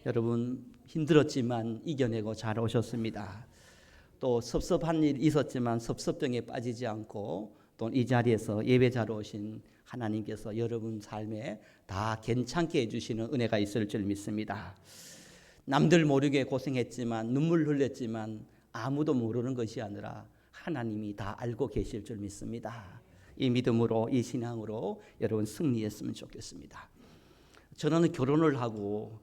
여러분 힘들었지만 이겨내고 잘 오셨습니다. 또 섭섭한 일 있었지만 섭섭병에 빠지지 않고 또 이 자리에서 예배자로 오신 하나님께서 여러분 삶에 다 괜찮게 해주시는 은혜가 있을 줄 믿습니다. 남들 모르게 고생했지만 눈물 흘렸지만 아무도 모르는 것이 아니라 하나님이 다 알고 계실 줄 믿습니다. 이 믿음으로 이 신앙으로 여러분 승리했으면 좋겠습니다. 저는 결혼을 하고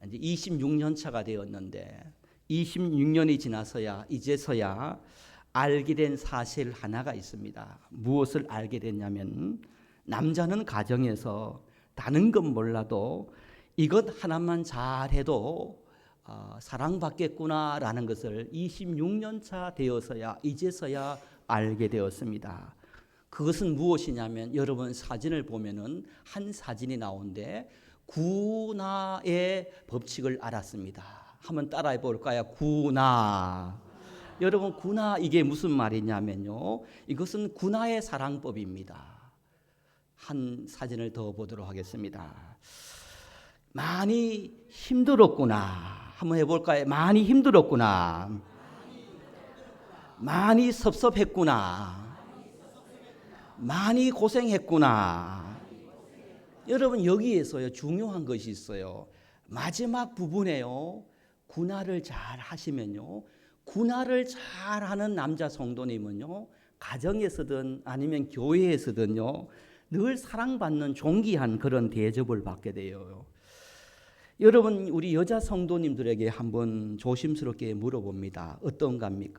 이제 26년 차가 되었는데 26년이 지나서야 이제서야 알게 된 사실 하나가 있습니다. 무엇을 알게 됐냐면 남자는 가정에서 다른 건 몰라도 이것 하나만 잘해도 사랑받겠구나라는 것을 26년 차 되어서야 이제서야 알게 되었습니다. 그것은 무엇이냐면 여러분 사진을 보면은 한 사진이 나오는데 군화의 법칙을 알았습니다. 한번 따라해 볼까요? 군화. 여러분 군화 이게 무슨 말이냐면요. 이것은 군화의 사랑법입니다. 한 사진을 더 보도록 하겠습니다. 많이 힘들었구나. 한번 해볼까요? 많이 힘들었구나. 많이 섭섭했구나. 많이 고생했구나. 여러분 여기에서요 중요한 것이 있어요. 마지막 부분에요. 군화를 잘 하시면요. 군화를 잘하는 남자 성도님은요. 가정에서든 아니면 교회에서든요. 늘 사랑받는 존귀한 그런 대접을 받게 돼요. 여러분 우리 여자 성도님들에게 한번 조심스럽게 물어봅니다.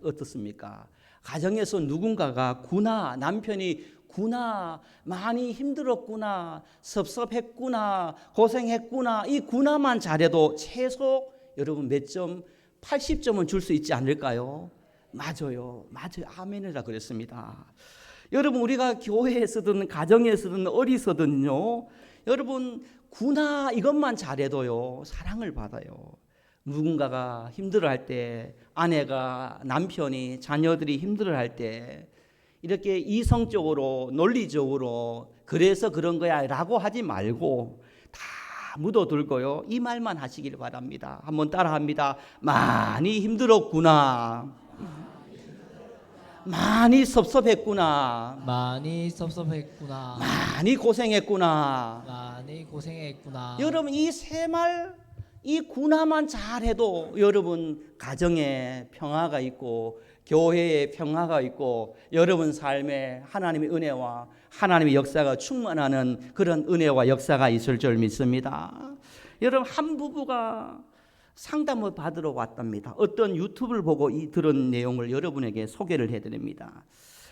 어떻습니까? 가정에서 누군가가 군화, 남편이 군화 많이 힘들었구나, 섭섭했구나, 고생했구나 이 군화만 잘해도 최소 여러분 몇 점? 80점은 줄 수 있지 않을까요? 맞아요. 아멘이라 그랬습니다. 여러분 우리가 교회에서든 가정에서든 어디서든요. 여러분 군화 이것만 잘해도요 사랑을 받아요. 누군가가 힘들어할 때, 아내가, 남편이, 자녀들이 힘들어할 때 이렇게 이성적으로 논리적으로 그래서 그런 거야 라고 하지 말고 다 묻어둘고요 이 말만 하시길 바랍니다. 한번 따라합니다. 많이 힘들었구나. 많이 섭섭했구나. 많이 섭섭했구나. 많이 고생했구나. 많이 고생했구나. 여러분 이 세 말, 이 군화만 잘해도 여러분 가정에 평화가 있고 교회에 평화가 있고 여러분 삶에 하나님의 은혜와 하나님의 역사가 충만하는 그런 은혜와 역사가 있을 줄 믿습니다. 여러분 한 부부가 상담을 받으러 왔답니다. 어떤 유튜브를 보고 들은 내용을 여러분에게 소개를 해드립니다.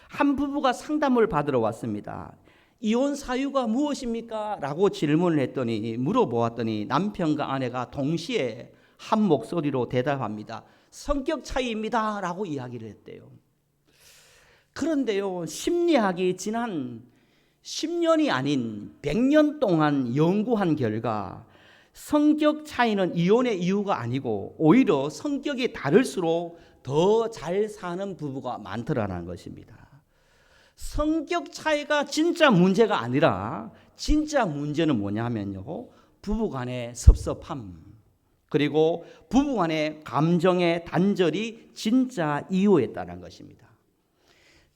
한 부부가 상담을 받으러 왔습니다. 이혼 사유가 무엇입니까? 라고 질문을 물어보았더니 남편과 아내가 동시에 한 목소리로 대답합니다. 성격 차이입니다 라고 이야기를 했대요. 그런데요 심리학이 지난 10년이 아닌 100년 동안 연구한 결과 성격 차이는 이혼의 이유가 아니고 오히려 성격이 다를수록 더 잘 사는 부부가 많더라는 것입니다. 성격 차이가 진짜 문제가 아니라 진짜 문제는 뭐냐면요 부부간의 섭섭함 그리고 부부간의 감정의 단절이 진짜 이유였다는 것입니다.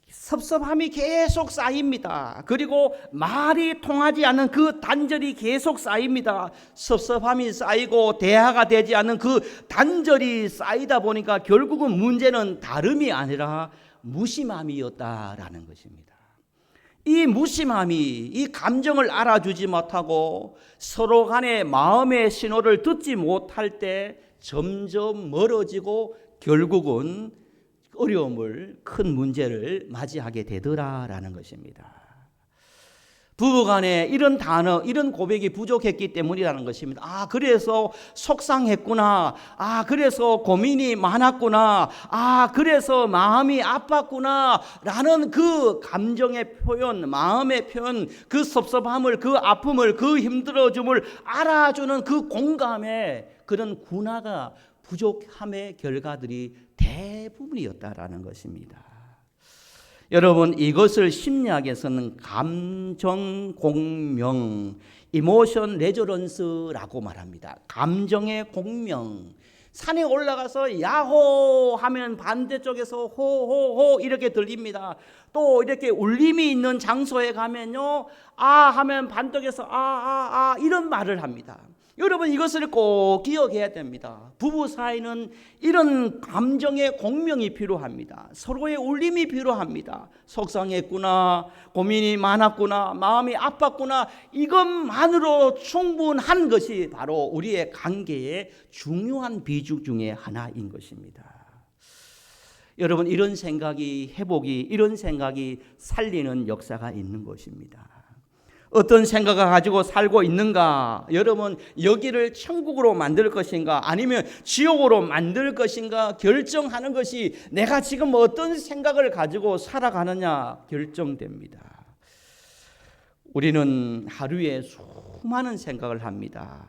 섭섭함이 계속 쌓입니다. 그리고 말이 통하지 않는 그 단절이 계속 쌓입니다. 섭섭함이 쌓이고 대화가 되지 않는 그 단절이 쌓이다 보니까 결국은 문제는 다름이 아니라 무심함이었다라는 것입니다. 이 무심함이 이 감정을 알아주지 못하고 서로 간의 마음의 신호를 듣지 못할 때 점점 멀어지고 결국은 어려움을 큰 문제를 맞이하게 되더라라는 것입니다. 부부간에 이런 단어, 이런 고백이 부족했기 때문이라는 것입니다. 그래서 속상했구나. 그래서 고민이 많았구나. 그래서 마음이 아팠구나. 라는 그 감정의 표현, 마음의 표현, 그 섭섭함을, 그 아픔을, 그 힘들어짐을 알아주는 그 공감에 그런 군화가 부족함의 결과들이 대부분이었다라는 것입니다. 여러분 이것을 심리학에서는 감정공명, 이모션 레저런스라고 말합니다. 감정의 공명. 산에 올라가서 야호 하면 반대쪽에서 호호호 이렇게 들립니다. 또 이렇게 울림이 있는 장소에 가면요, 아 하면 반대쪽에서 아 이런 말을 합니다. 여러분, 이것을 꼭 기억해야 됩니다. 부부 사이는 이런 감정의 공명이 필요합니다. 서로의 울림이 필요합니다. 속상했구나, 고민이 많았구나, 마음이 아팠구나, 이것만으로 충분한 것이 바로 우리의 관계의 중요한 비중 중에 하나인 것입니다. 여러분, 이런 생각이 회복이, 이런 생각이 살리는 역사가 있는 것입니다. 어떤 생각을 가지고 살고 있는가? 여러분, 여기를 천국으로 만들 것인가 아니면 지옥으로 만들 것인가 결정하는 것이 내가 지금 어떤 생각을 가지고 살아가느냐 결정됩니다. 우리는 하루에 수많은 생각을 합니다.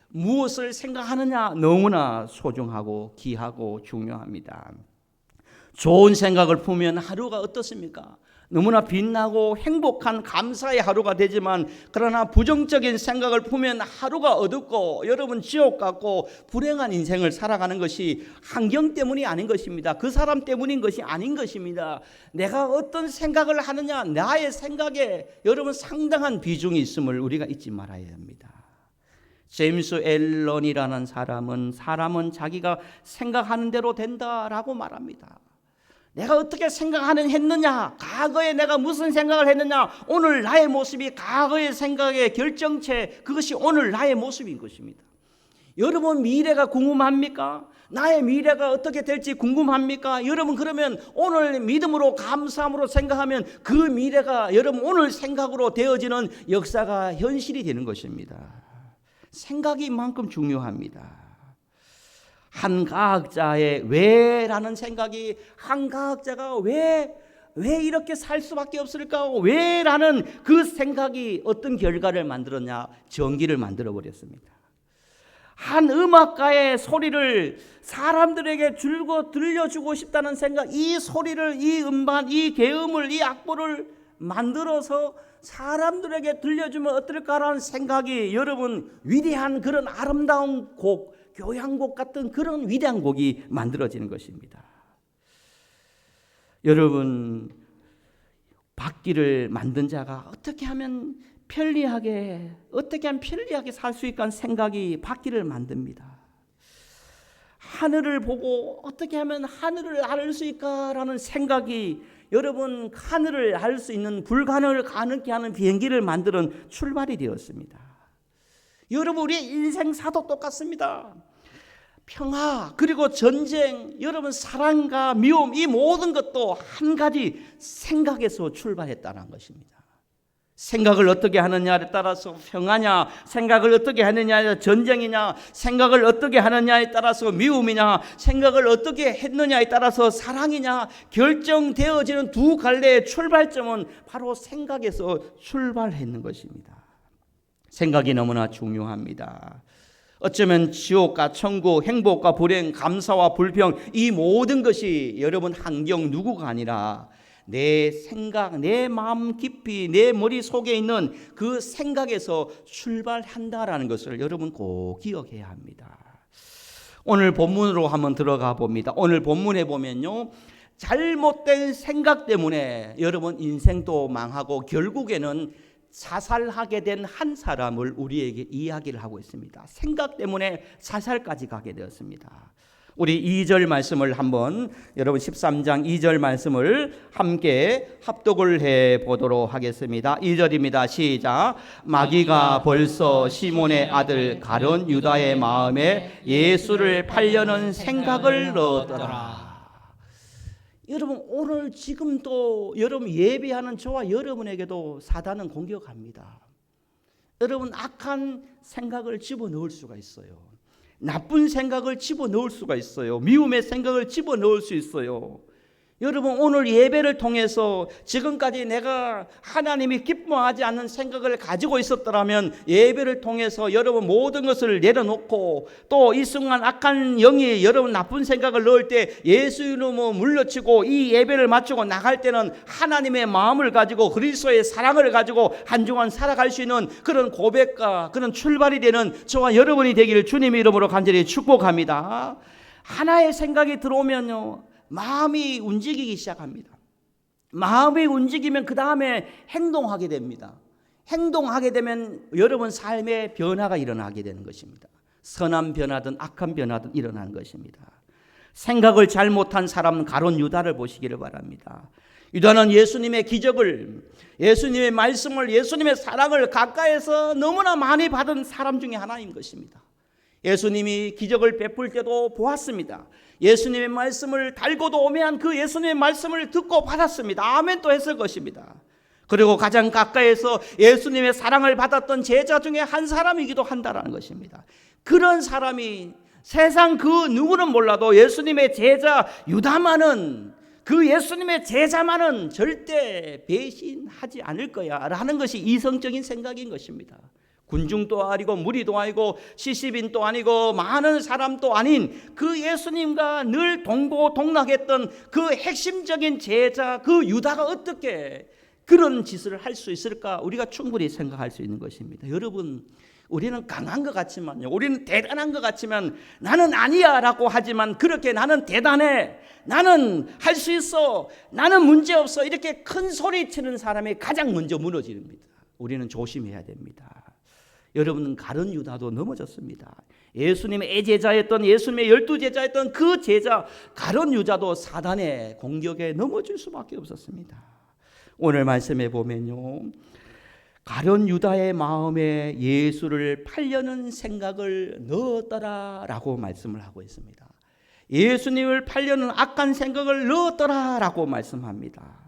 무엇을 생각하느냐 너무나 소중하고 귀하고 중요합니다. 좋은 생각을 품으면 하루가 어떻습니까? 너무나 빛나고 행복한 감사의 하루가 되지만, 그러나 부정적인 생각을 품으면 하루가 어둡고 여러분 지옥 같고 불행한 인생을 살아가는 것이 환경 때문이 아닌 것입니다. 그 사람 때문인 것이 아닌 것입니다. 내가 어떤 생각을 하느냐, 나의 생각에 여러분 상당한 비중이 있음을 우리가 잊지 말아야 합니다. 제임스 앨런이라는 사람은 자기가 생각하는 대로 된다라고 말합니다. 내가 어떻게 생각하는 했느냐, 과거에 내가 무슨 생각을 했느냐, 오늘 나의 모습이 과거의 생각의 결정체, 그것이 오늘 나의 모습인 것입니다. 여러분, 미래가 궁금합니까? 나의 미래가 어떻게 될지 궁금합니까? 여러분, 그러면 오늘 믿음으로 감사함으로 생각하면 그 미래가 여러분 오늘 생각으로 되어지는 역사가 현실이 되는 것입니다. 생각이 이만큼 중요합니다. 한 과학자의 왜라는 생각이, 한 과학자가 왜 이렇게 살 수밖에 없을까? 왜라는 그 생각이 어떤 결과를 만들었냐? 전기를 만들어 버렸습니다. 한 음악가의 소리를 사람들에게 줄고 들려주고 싶다는 생각, 이 소리를, 이 음반, 이 계음을, 이 악보를 만들어서 사람들에게 들려주면 어떨까라는 생각이 여러분 위대한 그런 아름다운 곡, 교향곡 같은 그런 위대한 곡이 만들어지는 것입니다. 여러분, 바퀴를 만든 자가 어떻게 하면 편리하게 살 수 있다는 생각이 바퀴를 만듭니다. 하늘을 보고 어떻게 하면 하늘을 알 수 있을까라는 생각이 여러분 하늘을 알 수 있는 불가능을 가능케 하는 비행기를 만드는 출발이 되었습니다. 여러분, 우리의 인생사도 똑같습니다. 평화, 그리고 전쟁, 여러분 사랑과 미움, 이 모든 것도 한 가지 생각에서 출발했다는 것입니다. 생각을 어떻게 하느냐에 따라서 평화냐, 생각을 어떻게 하느냐에 전쟁이냐, 생각을 어떻게 하느냐에 따라서 미움이냐, 생각을 어떻게 했느냐에 따라서 사랑이냐, 결정되어지는 두 갈래의 출발점은 바로 생각에서 출발했는 것입니다. 생각이 너무나 중요합니다. 어쩌면 지옥과 천국, 행복과 불행, 감사와 불평, 이 모든 것이 여러분 환경 누구가 아니라 내 생각, 내 마음 깊이, 내 머릿속에 있는 그 생각에서 출발한다라는 것을 여러분 꼭 기억해야 합니다. 오늘 본문으로 한번 들어가 봅니다. 오늘 본문에 보면요, 잘못된 생각 때문에 여러분 인생도 망하고 결국에는 자살하게 된 한 사람을 우리에게 이야기를 하고 있습니다. 생각 때문에 자살까지 가게 되었습니다. 우리 2절 말씀을 한번, 여러분 13장 2절 말씀을 함께 합독을 해 보도록 하겠습니다. 2절입니다. 시작. 마귀가 벌써 시몬의 아들 가룟 유다의 마음에 예수를 팔려는 생각을 넣었더라. 여러분, 오늘 지금도 여러분 예배하는 저와 여러분에게도 사단은 공격합니다. 여러분, 악한 생각을 집어넣을 수가 있어요. 나쁜 생각을 집어넣을 수가 있어요. 미움의 생각을 집어넣을 수 있어요. 여러분 오늘 예배를 통해서 지금까지 내가 하나님이 기뻐하지 않는 생각을 가지고 있었더라면 예배를 통해서 여러분 모든 것을 내려놓고 또 이 순간 악한 영이 여러분 나쁜 생각을 넣을 때 예수 이름으로 물러치고 이 예배를 마치고 나갈 때는 하나님의 마음을 가지고 그리스도의 사랑을 가지고 한 주간 살아갈 수 있는 그런 고백과 그런 출발이 되는 저와 여러분이 되기를 주님의 이름으로 간절히 축복합니다. 하나의 생각이 들어오면요 마음이 움직이기 시작합니다. 마음이 움직이면 그 다음에 행동하게 됩니다. 행동하게 되면 여러분 삶의 변화가 일어나게 되는 것입니다. 선한 변화든 악한 변화든 일어나는 것입니다. 생각을 잘못한 사람은 가룟 유다를 보시기를 바랍니다. 유다는 예수님의 기적을, 예수님의 말씀을, 예수님의 사랑을 가까이서 너무나 많이 받은 사람 중에 하나인 것입니다. 예수님이 기적을 베풀 때도 보았습니다. 예수님의 말씀을 달고도 오면 그 예수님의 말씀을 듣고 받았습니다. 아멘 또 했을 것입니다. 그리고 가장 가까이서 예수님의 사랑을 받았던 제자 중에 한 사람이기도 한다라는 것입니다. 그런 사람이 세상 그 누구는 몰라도 예수님의 제자 유다만은, 그 예수님의 제자만은 절대 배신하지 않을 거야 라는 것이 이성적인 생각인 것입니다. 군중도 아니고 무리도 아니고 시시빈도 아니고 많은 사람도 아닌 그 예수님과 늘 동고동락했던 그 핵심적인 제자 그 유다가 어떻게 그런 짓을 할 수 있을까 우리가 충분히 생각할 수 있는 것입니다. 여러분 우리는 강한 것 같지만요, 우리는 대단한 것 같지만 나는 아니야 라고 하지만 그렇게 나는 대단해, 나는 할 수 있어, 나는 문제없어 이렇게 큰 소리치는 사람이 가장 먼저 무너집니다. 우리는 조심해야 됩니다. 여러분은 가룟 유다도 넘어졌습니다. 예수님의 애제자였던, 예수님의 12제자였던 그 제자 가룟 유다도 사단의 공격에 넘어질 수밖에 없었습니다. 오늘 말씀에 보면요, 가룟 유다의 마음에 예수를 팔려는 생각을 넣었더라라고 말씀을 하고 있습니다. 예수님을 팔려는 악한 생각을 넣었더라라고 말씀합니다.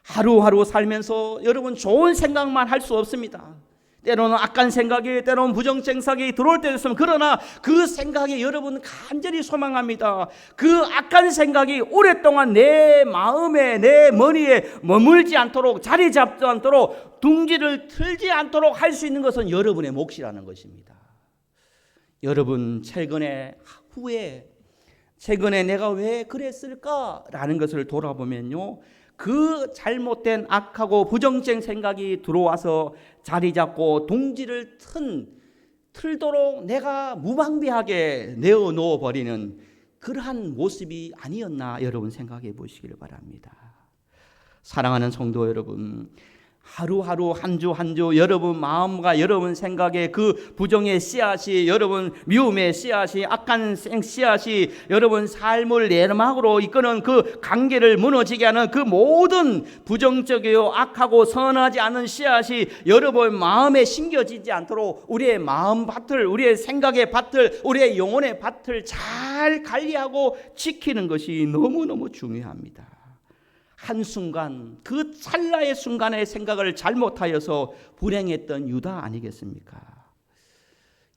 하루하루 살면서 여러분 좋은 생각만 할 수 없습니다. 때로는 악한 생각이, 때로는 부정적 생각이 들어올 때 있으면, 그러나 그 생각이 여러분 간절히 소망합니다. 그 악한 생각이 오랫동안 내 마음에, 내 머리에 머물지 않도록, 자리 잡지 않도록, 둥지를 틀지 않도록 할 수 있는 것은 여러분의 몫이라는 것입니다. 여러분 최근에 내가 왜 그랬을까라는 것을 돌아보면요, 그 잘못된 악하고 부정적 생각이 들어와서 자리 잡고 둥지를 틀도록 내가 무방비하게 내어놓아 버리는 그러한 모습이 아니었나 여러분 생각해 보시기를 바랍니다. 사랑하는 성도 여러분, 하루하루 한 주 한 주 여러분 마음과 여러분 생각에 그 부정의 씨앗이, 여러분 미움의 씨앗이, 악한 씨앗이 여러분 삶을 내막으로 이끄는 그 관계를 무너지게 하는 그 모든 부정적이요 악하고 선하지 않은 씨앗이 여러분 마음에 심겨지지 않도록 우리의 마음 밭을, 우리의 생각의 밭을, 우리의 영혼의 밭을 잘 관리하고 지키는 것이 너무너무 중요합니다. 한순간, 그 찰나의 순간의 생각을 잘못하여서 불행했던 유다 아니겠습니까?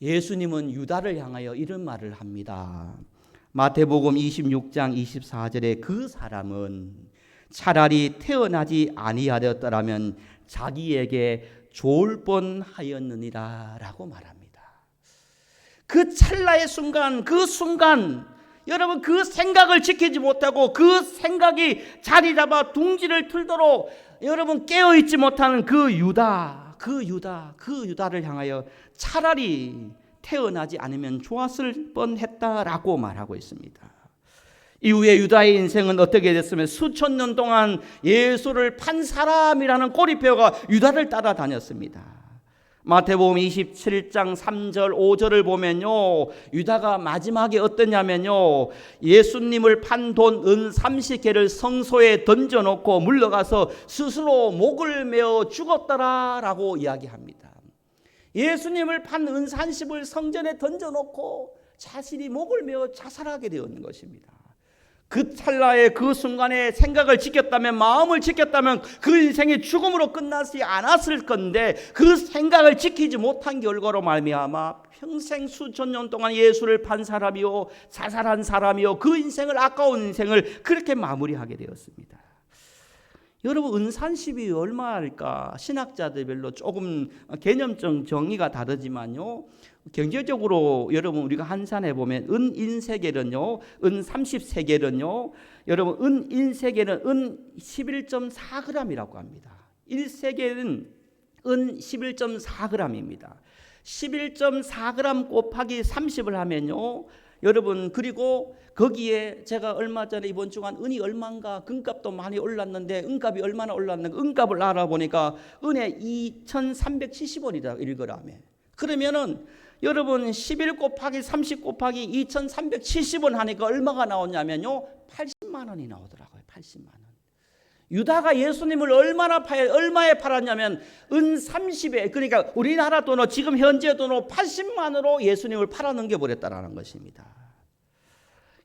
예수님은 유다를 향하여 이런 말을 합니다. 마태복음 26장 24절에 그 사람은 차라리 태어나지 아니하였더라면 자기에게 좋을 뻔하였느니라 라고 말합니다. 그 찰나의 순간, 그 순간 여러분 그 생각을 지키지 못하고 그 생각이 자리 잡아 둥지를 틀도록 여러분 깨어있지 못하는 그 유다를 향하여 차라리 태어나지 않으면 좋았을 뻔했다라고 말하고 있습니다. 이후에 유다의 인생은 어떻게 됐으면 수천 년 동안 예수를 판 사람이라는 꼬리표가 유다를 따라다녔습니다. 마태복음 27장 3절 5절을 보면요, 유다가 마지막에 어떠냐면요, 예수님을 판 돈 은 30개를 성소에 던져놓고 물러가서 스스로 목을 메어 죽었더라라고 이야기합니다. 예수님을 판 은 30을 성전에 던져놓고 자신이 목을 메어 자살하게 되었는 것입니다. 그 찰나에 그 순간에 생각을 지켰다면, 마음을 지켰다면 그 인생이 죽음으로 끝나지 않았을 건데 그 생각을 지키지 못한 결과로 말미암아 평생 수천 년 동안 예수를 판 사람이요, 자살한 사람이요, 그 인생을, 아까운 인생을 그렇게 마무리하게 되었습니다. 여러분, 은산십이 얼마일까? 신학자들별로 조금 개념적 정의가 다르지만요, 경제적으로 여러분 우리가 환산해 보면 은 인세겔은요, 은 30세겔은요, 여러분 은 인세겔은 은 11.4g이라고 합니다. 1세겔은 은 11.4g입니다. 11.4g 곱하기 30을 하면요, 여러분, 그리고 거기에 제가 얼마 전에 이번 주간 은이 얼마인가, 금값도 많이 올랐는데 은값이 얼마나 올랐는가, 은값을 알아보니까 은에 2,370원이다 1g에. 그러면은 여러분 11 곱하기 30 곱하기 2,370원 하니까 얼마가 나오냐면요, 80만 원이 나오더라고요. 80만 원. 유다가 예수님을 얼마에 팔았냐면 은 30에, 그러니까 우리나라 돈으로 지금 현재 돈으로 80만 원으로 예수님을 팔아 넘겨버렸다라는 것입니다.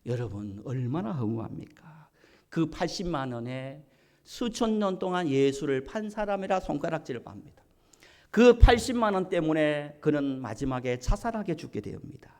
여러분, 얼마나 허무합니까? 그 80만 원에 수천 년 동안 예수를 판 사람이라 손가락질을 합니다. 그 80만 원 때문에 그는 마지막에 자살하게 죽게 되옵니다.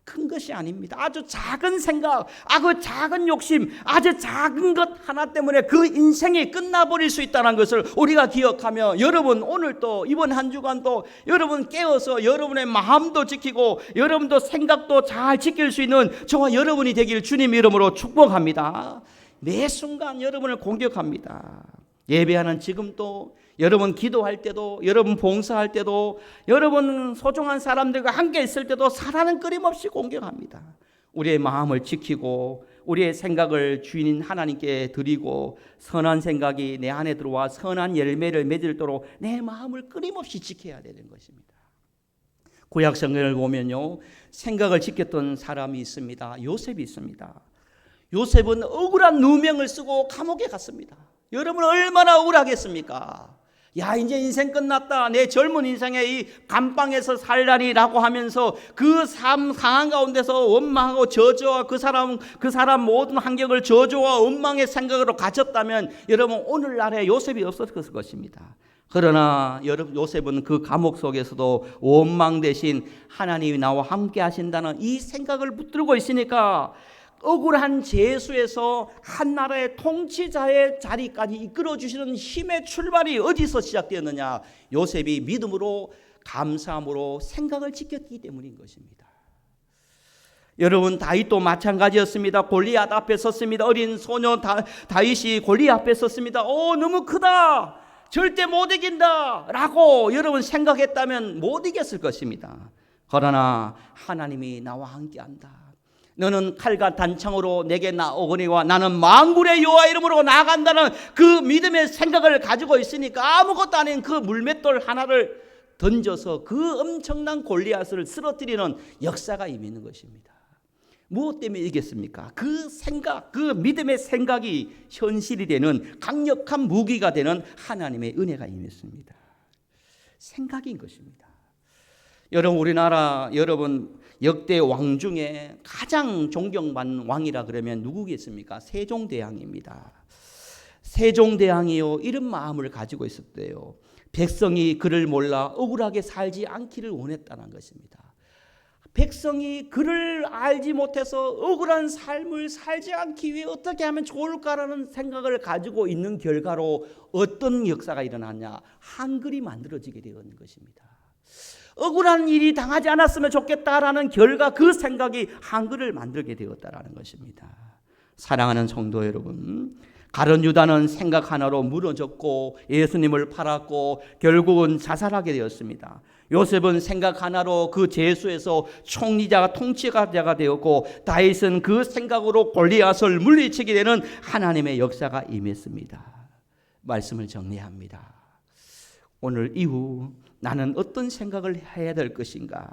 큰 것이 아닙니다. 아주 작은 생각, 아주 작은 욕심, 아주 작은 것 하나 때문에 그 인생이 끝나버릴 수 있다는 것을 우리가 기억하며, 여러분 오늘 또 이번 한 주간도 여러분 깨어서 여러분의 마음도 지키고 여러분도 생각도 잘 지킬 수 있는 저와 여러분이 되길 주님 이름으로 축복합니다. 매 순간 여러분을 공격합니다. 예배하는 지금도, 여러분 기도할 때도, 여러분 봉사할 때도, 여러분 소중한 사람들과 함께 있을 때도 사단은 끊임없이 공격합니다. 우리의 마음을 지키고 우리의 생각을 주인인 하나님께 드리고 선한 생각이 내 안에 들어와 선한 열매를 맺도록 내 마음을 끊임없이 지켜야 되는 것입니다. 구약 성경을 보면요, 생각을 지켰던 사람이 있습니다. 요셉이 있습니다. 요셉은 억울한 누명을 쓰고 감옥에 갔습니다. 여러분 얼마나 억울하겠습니까? 야, 이제 인생 끝났다, 내 젊은 인생에 이 감방에서 살다니라고 하면서 그 삶 상한 가운데서 원망하고 저주와 그 사람 모든 환경을 저주와 원망의 생각으로 갇혔다면 여러분 오늘날에 요셉이 없었을 것입니다. 그러나 여러분, 요셉은 그 감옥 속에서도 원망 대신 하나님이 나와 함께 하신다는 이 생각을 붙들고 있으니까 억울한 죄수에서 한 나라의 통치자의 자리까지 이끌어주시는 힘의 출발이 어디서 시작되었느냐? 요셉이 믿음으로, 감사함으로 생각을 지켰기 때문인 것입니다. 여러분, 다윗도 마찬가지였습니다. 골리앗 앞에 섰습니다. 어린 소녀 다윗이 골리앗 앞에 섰습니다. 너무 크다, 절대 못 이긴다 라고 여러분 생각했다면 못 이겼을 것입니다. 그러나 하나님이 나와 함께한다, 너는 칼과 단창으로 내게 나오거니와 나는 만군의 여호와 이름으로 나아간다는 그 믿음의 생각을 가지고 있으니까 아무것도 아닌 그 물맷돌 하나를 던져서 그 엄청난 골리앗을 쓰러뜨리는 역사가 임하는 것입니다. 무엇 때문에 이겼습니까? 그 생각, 그 믿음의 생각이 현실이 되는 강력한 무기가 되는 하나님의 은혜가 임했습니다. 생각인 것입니다. 여러분, 우리나라 여러분 역대 왕 중에 가장 존경받는 왕이라 그러면 누구겠습니까? 세종대왕입니다. 세종대왕이요, 이런 마음을 가지고 있었대요. 백성이 그를 몰라 억울하게 살지 않기를 원했다는 것입니다. 백성이 그를 알지 못해서 억울한 삶을 살지 않기 위해 어떻게 하면 좋을까라는 생각을 가지고 있는 결과로 어떤 역사가 일어났냐? 한글이 만들어지게 되는 것입니다. 억울한 일이 당하지 않았으면 좋겠다라는 결과, 그 생각이 한글을 만들게 되었다라는 것입니다. 사랑하는 성도 여러분, 가룟 유다는 생각 하나로 무너졌고 예수님을 팔았고 결국은 자살하게 되었습니다. 요셉은 생각 하나로 그 죄수에서 총리자가 통치자가 되었고 다윗은 그 생각으로 골리앗을 물리치게 되는 하나님의 역사가 임했습니다. 말씀을 정리합니다. 오늘 이후 나는 어떤 생각을 해야 될 것인가?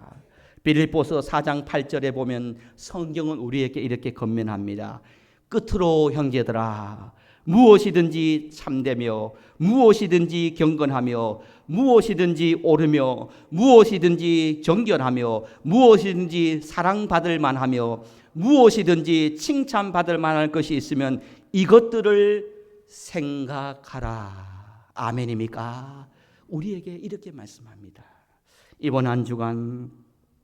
빌립보서 4장 8절에 보면 성경은 우리에게 이렇게 권면합니다. 끝으로 형제들아, 무엇이든지 참되며 무엇이든지 경건하며 무엇이든지 옳으며 무엇이든지 정결하며 무엇이든지 사랑받을 만하며 무엇이든지 칭찬받을 만한 것이 있으면 이것들을 생각하라. 아멘입니까? 우리에게 이렇게 말씀합니다. 이번 한 주간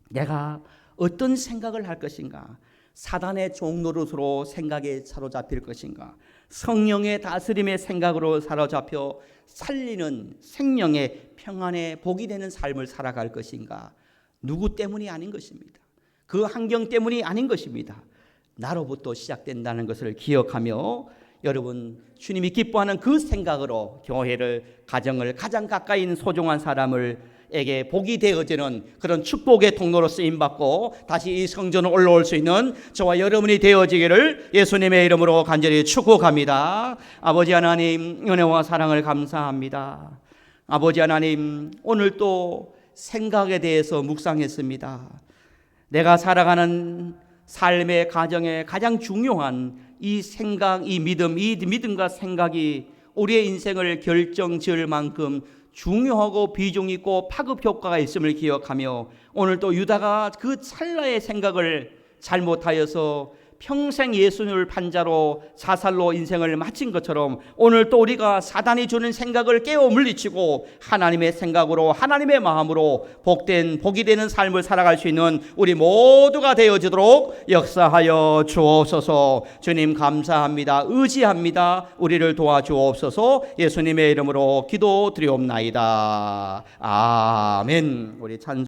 내가 어떤 생각을 할 것인가? 사단의 종노릇으로 생각에 사로잡힐 것인가? 성령의 다스림의 생각으로 사로잡혀 살리는 생명의 평안의 복이 되는 삶을 살아갈 것인가? 누구 때문이 아닌 것입니다. 그 환경 때문이 아닌 것입니다. 나로부터 시작된다는 것을 기억하며 여러분 주님이 기뻐하는 그 생각으로 교회를, 가정을, 가장 가까이 있는 소중한 사람에게 복이 되어지는 그런 축복의 통로로 쓰임받고 다시 이 성전에 올라올 수 있는 저와 여러분이 되어지기를 예수님의 이름으로 간절히 축복합니다. 아버지 하나님, 은혜와 사랑을 감사합니다. 아버지 하나님, 오늘 또 생각에 대해서 묵상했습니다. 내가 살아가는 삶의 가정에 가장 중요한 이 생각, 이 믿음과 생각이 우리의 인생을 결정지을 만큼 중요하고 비중 있고 파급 효과가 있음을 기억하며 오늘 또 유다가 그 찰나의 생각을 잘못하여서 평생 예수님을 판자로 자살로 인생을 마친 것처럼 오늘 또 우리가 사단이 주는 생각을 깨워 물리치고 하나님의 생각으로 하나님의 마음으로 복이 되는 삶을 살아갈 수 있는 우리 모두가 되어지도록 역사하여 주옵소서. 주님 감사합니다. 의지합니다. 우리를 도와주옵소서. 예수님의 이름으로 기도드리옵나이다. 아멘. 우리 찬송